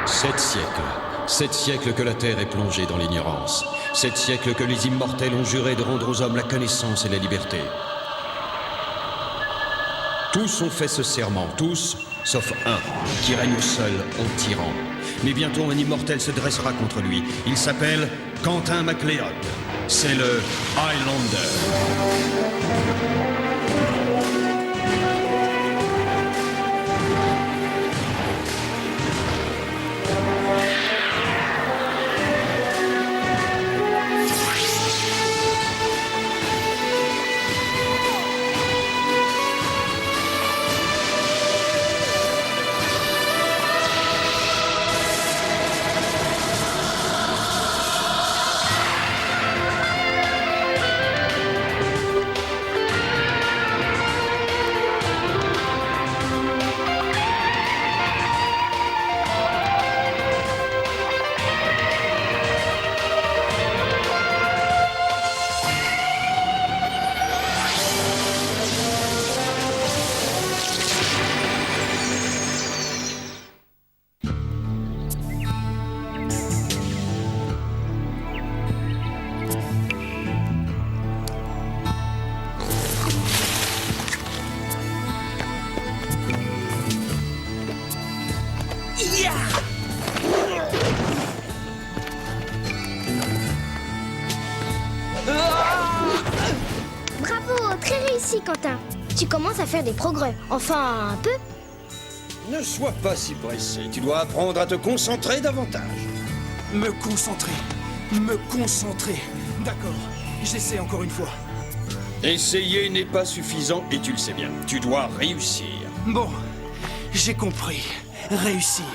7 siècles que la Terre est plongée dans l'ignorance. 7 siècles que les immortels ont juré de rendre aux hommes la connaissance et la liberté. Tous ont fait ce serment, tous, sauf un, qui règne seul en tyran. Mais bientôt un immortel se dressera contre lui. Il s'appelle Quentin MacLeod. C'est le Highlander. Bravo, très réussi, Quentin. Tu commences à faire des progrès, enfin un peu. Ne sois pas si pressé, tu dois apprendre à te concentrer davantage. Me concentrer. D'accord, j'essaie encore une fois. Essayer n'est pas suffisant et tu le sais bien. Tu dois réussir. Bon, j'ai compris. Réussir.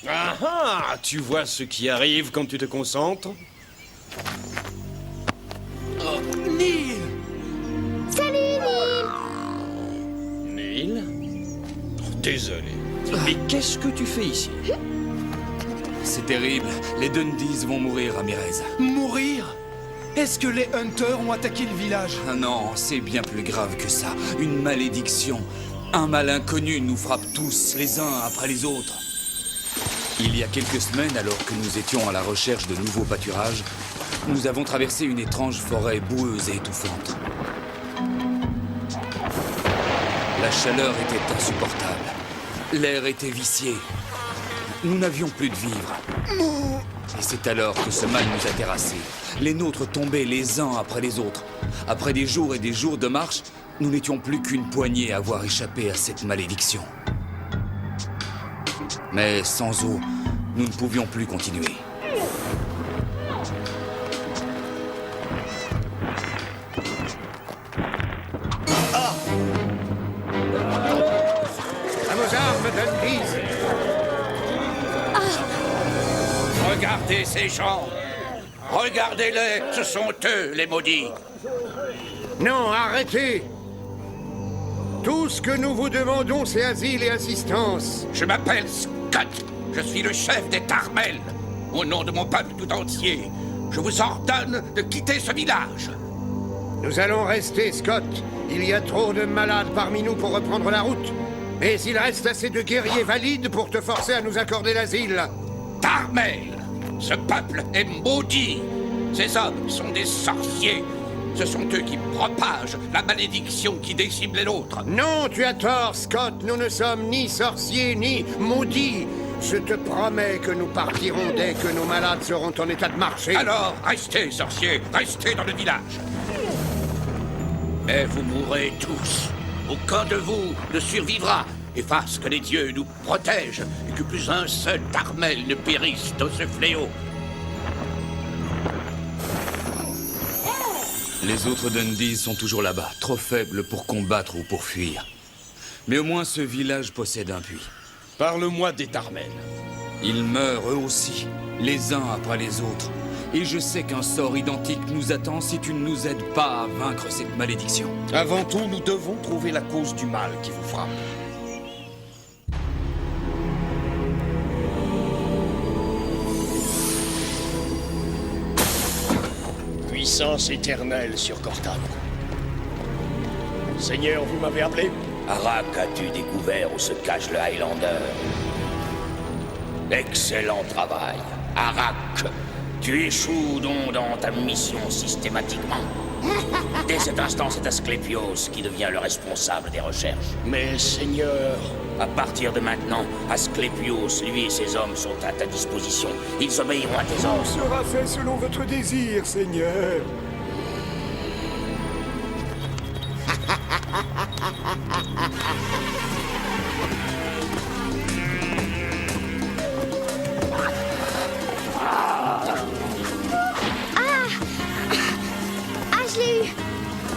Ah, tu vois ce qui arrive quand tu te concentres? Neil! Salut, Neil. Neil? Désolé. Mais qu'est-ce que tu fais ici? C'est terrible. Les Dundies vont mourir, Ramirez. Mourir? Est-ce que les Hunters ont attaqué le village? Ah non, c'est bien plus grave que ça. Une malédiction. Un mal inconnu nous frappe tous, les uns après les autres. Il y a quelques semaines, alors que nous étions à la recherche de nouveaux pâturages, nous avons traversé une étrange forêt boueuse et étouffante. La chaleur était insupportable. L'air était vicié. Nous n'avions plus de vivre. Et c'est alors que ce mal nous a terrassés. Les nôtres tombaient les uns après les autres. Après des jours et des jours de marche, nous n'étions plus qu'une poignée à avoir échappé à cette malédiction. Mais sans eau, nous ne pouvions plus continuer. À vos armes, Dundies! Regardez ces gens! Regardez-les! Ce sont eux, les maudits! Non, arrêtez! Tout ce que nous vous demandons, c'est asile et assistance. Je m'appelle Scott. Je suis le chef des Tarmel. Au nom de mon peuple tout entier, je vous ordonne de quitter ce village. Nous allons rester, Scott. Il y a trop de malades parmi nous pour reprendre la route. Mais il reste assez de guerriers valides pour te forcer à nous accorder l'asile. Tarmel! Ce peuple est maudit. Ces hommes sont des sorciers. Ce sont eux qui propagent la malédiction qui décime les nôtres. Non, tu as tort, Scott. Nous ne sommes ni sorciers, ni maudits. Je te promets que nous partirons dès que nos malades seront en état de marcher. Alors, restez, sorciers. Restez dans le village. Mais vous mourrez tous. Aucun de vous ne survivra. Et fasse que les dieux nous protègent et que plus un seul Tarmel ne périsse dans ce fléau. Les autres Dundies sont toujours là-bas, trop faibles pour combattre ou pour fuir. Mais au moins ce village possède un puits. Parle-moi des Tarmel. Ils meurent eux aussi, les uns après les autres. Et je sais qu'un sort identique nous attend si tu ne nous aides pas à vaincre cette malédiction. Avant tout, nous devons trouver la cause du mal qui vous frappe. puissance éternelle sur Cortan. Seigneur, vous m'avez appelé? Arak, as-tu découvert où se cache le Highlander? Excellent travail. Arak, tu échoues donc dans ta mission systématiquement. Dès cet instant, c'est Asclépios qui devient le responsable des recherches. Mais, Seigneur... À partir de maintenant, Asclépios, lui et ses hommes sont à ta disposition. Ils obéiront à tes ordres. Tout sera fait selon votre désir, Seigneur. Ah, je l'ai eu.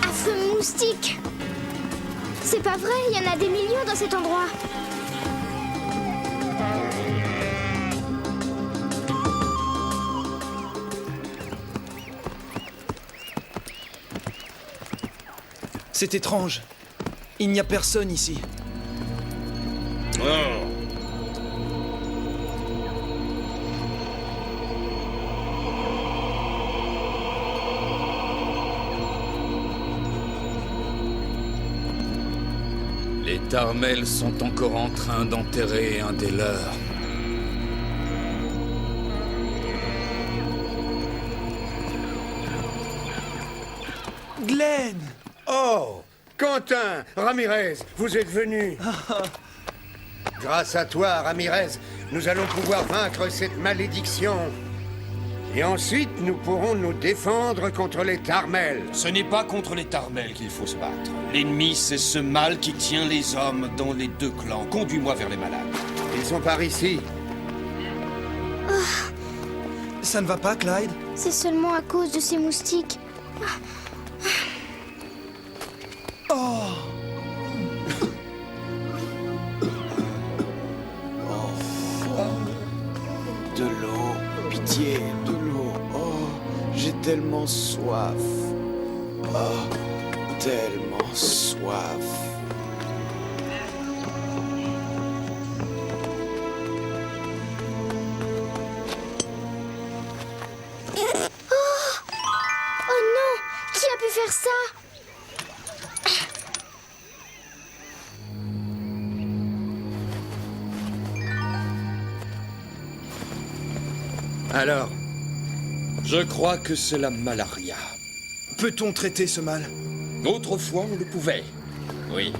Affreux moustique. C'est pas vrai, il y en a des millions dans cet endroit. C'est étrange. Il n'y a personne ici. Oh. Les Tarmel sont encore en train d'enterrer un des leurs. Glenn! Oh, Quentin, Ramirez, vous êtes venus. Grâce à toi, Ramirez, nous allons pouvoir vaincre cette malédiction. Et ensuite, nous pourrons nous défendre contre les Tarmel. Ce n'est pas contre les Tarmel qu'il faut se battre. L'ennemi, c'est ce mal qui tient les hommes dans les deux clans. Conduis-moi vers les malades. Ils sont par ici. Ça ne va pas, Clyde? C'est seulement à cause de ces moustiques. De l'eau, pitié, de l'eau. Oh, j'ai tellement soif. Oh, tellement soif. Oh non! Qui a pu faire ça? Alors, je crois que c'est la malaria. Peut-on traiter ce mal? Autrefois, on le pouvait. Oui.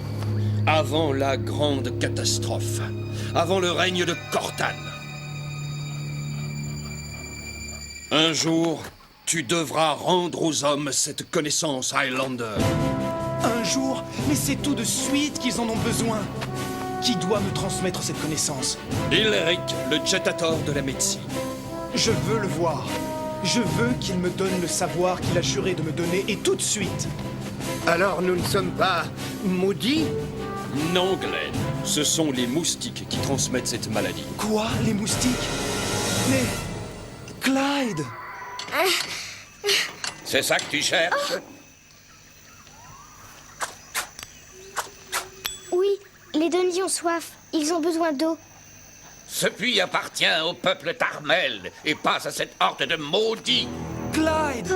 Avant la grande catastrophe. Avant le règne de Cortan. Un jour, tu devras rendre aux hommes cette connaissance, Highlander. Un jour? Mais c'est tout de suite qu'ils en ont besoin. Qui doit me transmettre cette connaissance? Ilric, le Jetator de la médecine. Je veux le voir. Je veux qu'il me donne le savoir qu'il a juré de me donner, et tout de suite. Alors nous ne sommes pas maudits? Non, Glenn. Ce sont les moustiques qui transmettent cette maladie. Quoi? Les moustiques? Mais... Clyde! C'est ça que tu cherches? Oui, les Dundee ont soif. Ils ont besoin d'eau. Ce puits appartient au peuple Tarmel et pas à cette horde de maudits. Clyde!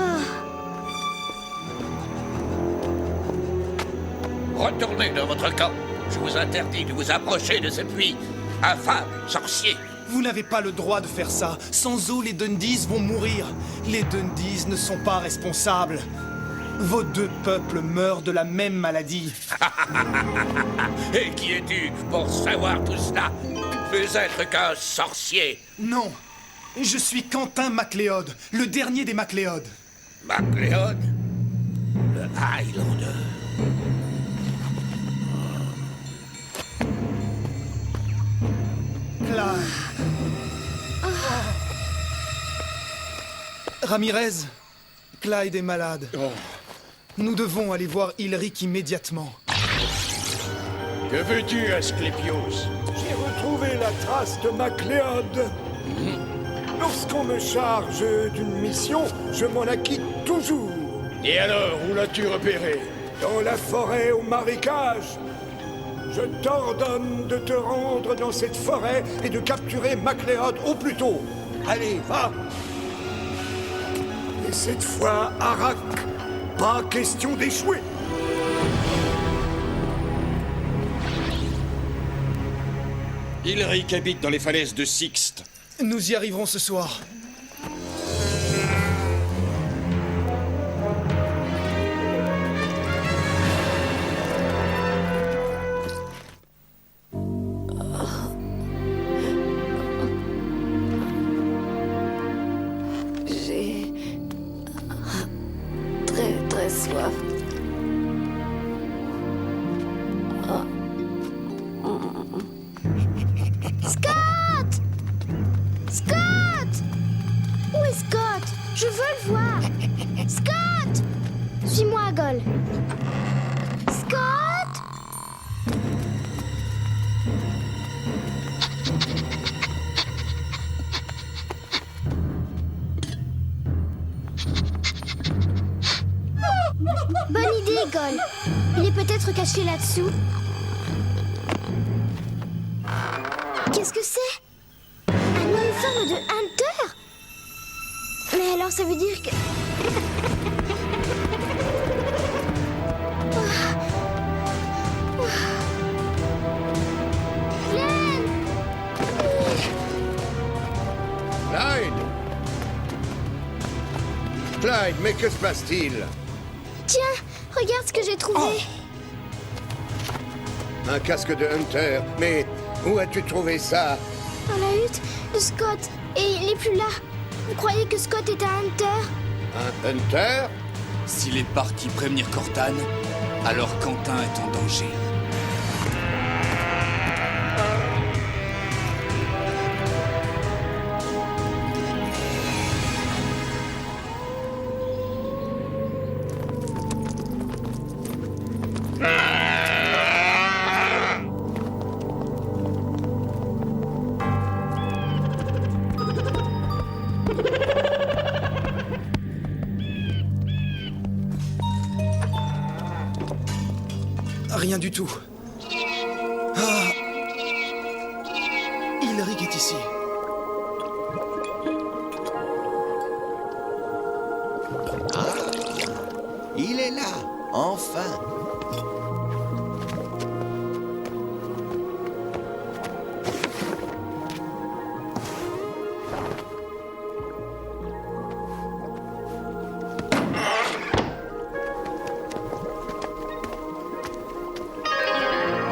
Retournez dans votre camp. Je vous interdis de vous approcher de ce puits. Infâme, sorcier. Vous n'avez pas le droit de faire ça. Sans eau, les Dundees vont mourir. Les Dundees ne sont pas responsables. Vos deux peuples meurent de la même maladie. Et qui es-tu pour savoir tout cela? Tu peux être qu'un sorcier. Non. Je suis Quentin MacLeod, le dernier des MacLeod. MacLeod? Le Highlander. Clyde. Ramirez, Clyde est malade. Nous devons aller voir Ilric immédiatement. Que veux-tu, Asclépios? J'ai retrouvé la trace de MacLeod. Lorsqu'on me charge d'une mission, je m'en acquitte toujours. Et alors, où l'as-tu repéré? Dans la forêt au marécage. Je t'ordonne de te rendre dans cette forêt et de capturer MacLeod au plus tôt. Allez, va! Et cette fois, Arak, pas question d'échouer. Ilric habite dans les falaises de Sixte. Nous y arriverons ce soir. J'ai très très soif. Scott! Scott! Où est Scott? Je veux le voir. Scott! Suis-moi, Gol. Scott! Bonne idée, Gol. Il est peut-être caché là-dessous. Qu'est-ce que c'est? Un uniforme de Hunter? Mais alors ça veut dire que... Glenn! Clyde! Clyde, mais que se passe-t-il? Tiens, regarde ce que j'ai trouvé. Un casque de Hunter, mais où as-tu trouvé ça? Dans la hutte de Scott. Et il n'est plus là. Vous croyez que Scott est un Hunter? Un Hunter? S'il est parti prévenir Cortane, alors Quentin est en danger. Rien du tout. Ah. Ilric est ici. Il est là, enfin.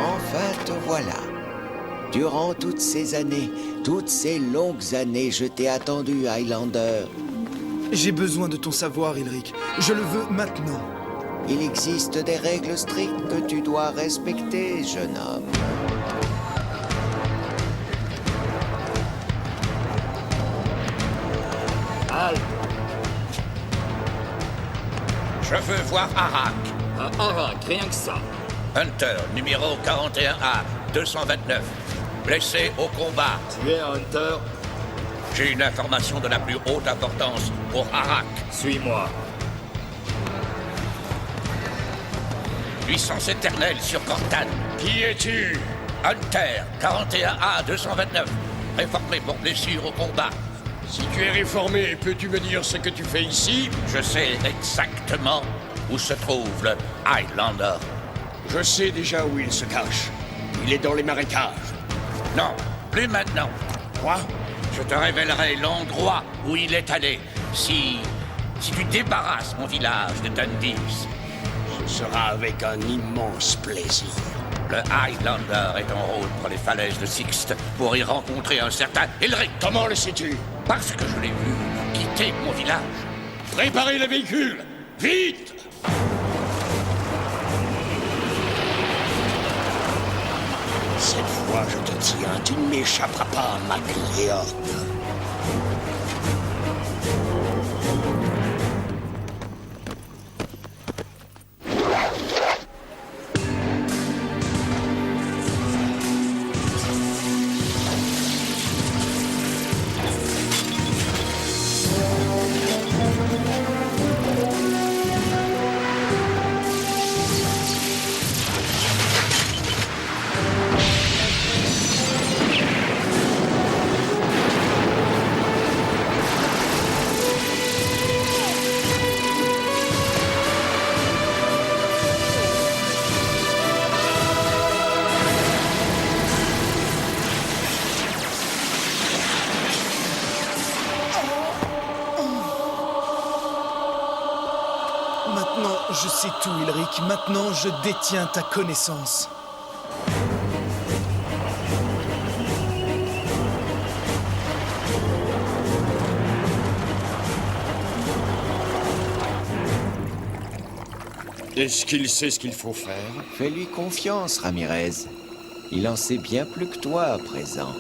Enfin te voilà. Durant toutes ces années, toutes ces longues années, je t'ai attendu, Highlander. J'ai besoin de ton savoir, Ilric. Je le veux maintenant. Il existe des règles strictes que tu dois respecter, jeune homme. Je veux voir Arak. Arak, rien que ça. Hunter, numéro 41A, 229. Blessé au combat. Tu es un Hunter? J'ai une information de la plus haute importance pour Arak. Suis-moi. Puissance éternelle sur Cortane. Qui es-tu? Hunter, 41A, 229. Réformé pour blessure au combat. Si tu es réformé, peux-tu me dire ce que tu fais ici? Je sais exactement où se trouve le Highlander. Je sais déjà où il se cache. Il est dans les marécages. Non, plus maintenant. Quoi? Je te révélerai l'endroit où il est allé si tu débarrasses mon village de Dundee. Ce sera avec un immense plaisir. Le Highlander est en route pour les falaises de Sixte pour y rencontrer un certain Ilric. Comment le sais-tu? Parce que je l'ai vu quitter mon village. Préparez le véhicule! Vite! Cette fois, je te tiens, tu ne m'échapperas pas, MacLeod. Je sais tout, Ulrich. Maintenant, je détiens ta connaissance. Est-ce qu'il sait ce qu'il faut faire? Fais-lui confiance, Ramirez. Il en sait bien plus que toi à présent.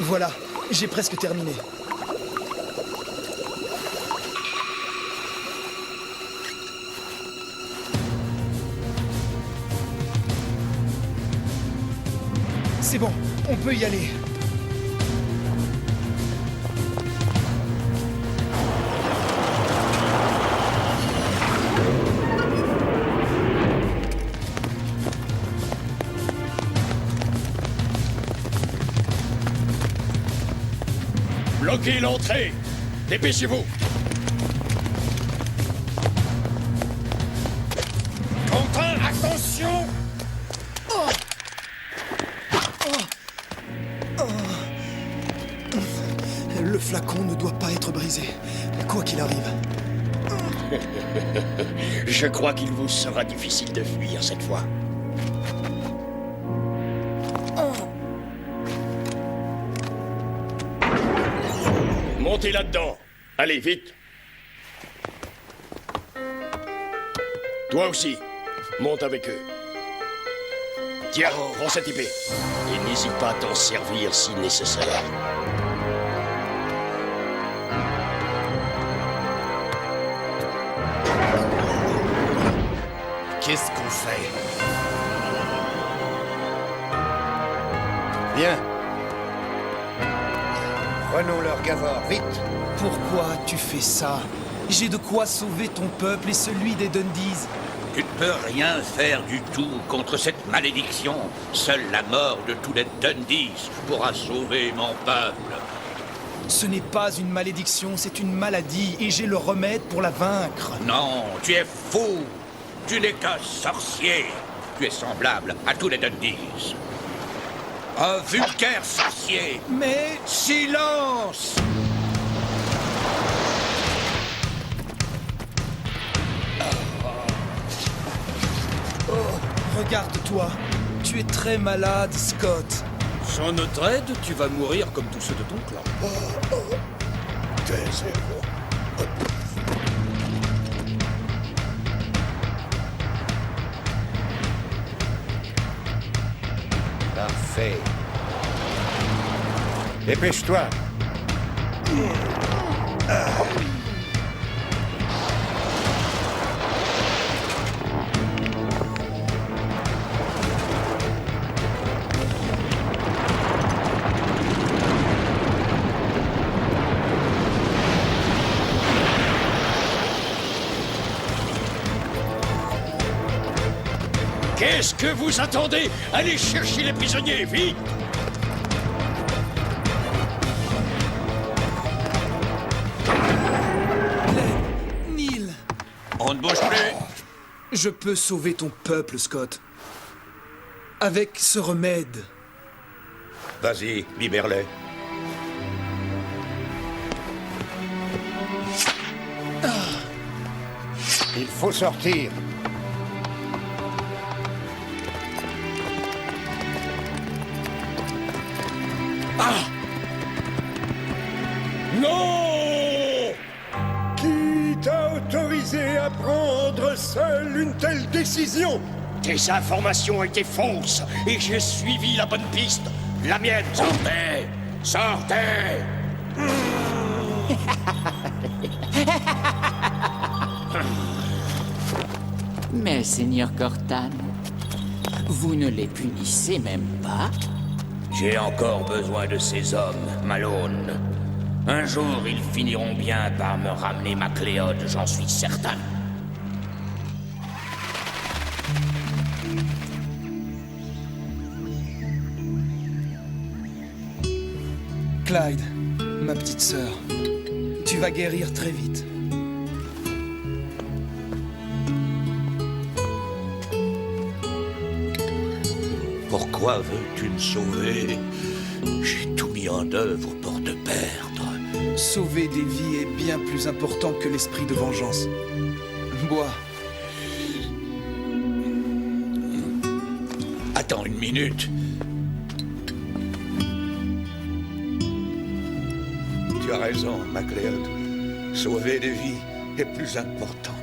Voilà, j'ai presque terminé. C'est bon, on peut y aller. Bloquez l'entrée! Dépêchez-vous! Quentin, attention! Le flacon ne doit pas être brisé, quoi qu'il arrive. Je crois qu'il vous sera difficile de fuir cette fois. Montez là-dedans. Allez, vite. Toi aussi, monte avec eux. Tiens, prends cette épée. Et n'hésite pas à t'en servir si nécessaire. Qu'est-ce qu'on fait? Bien. Prenons leur Gavor, vite. Pourquoi tu fais ça? J'ai de quoi sauver ton peuple et celui des Dundies. Tu ne peux rien faire du tout contre cette malédiction. Seule la mort de tous les Dundies pourra sauver mon peuple. Ce n'est pas une malédiction, c'est une maladie et j'ai le remède pour la vaincre. Non, tu es fou. Tu n'es qu'un sorcier. Tu es semblable à tous les Dundies. Un vulgaire sorcier. Mais... Silence! Regarde-toi, tu es très malade, Scott. Sans notre aide, tu vas mourir comme tous ceux de ton clan. Taisez-vous. Parfait. Dépêche-toi. Qu'est-ce que vous attendez? Allez chercher les prisonniers, vite! Neil, On ne bouge plus. je peux sauver ton peuple, Scott. Avec ce remède. Vas-y, libère-les. Il faut sortir. Non! Qui t'a autorisé à prendre seul une telle décision? Tes informations étaient fausses et j'ai suivi la bonne piste. La mienne. Sortez! Sortez! Mais, Seigneur Cortan, vous ne les punissez même pas? J'ai encore besoin de ces hommes, Malone. Un jour, ils finiront bien par me ramener ma Cléode, j'en suis certain. Clyde, ma petite sœur, tu vas guérir très vite. Pourquoi veux-tu me sauver? J'ai tout mis en œuvre pour te perdre. Sauver des vies est bien plus important que l'esprit de vengeance. Bois, Attends une minute. Tu as raison, MacLeod. Sauver des vies est plus important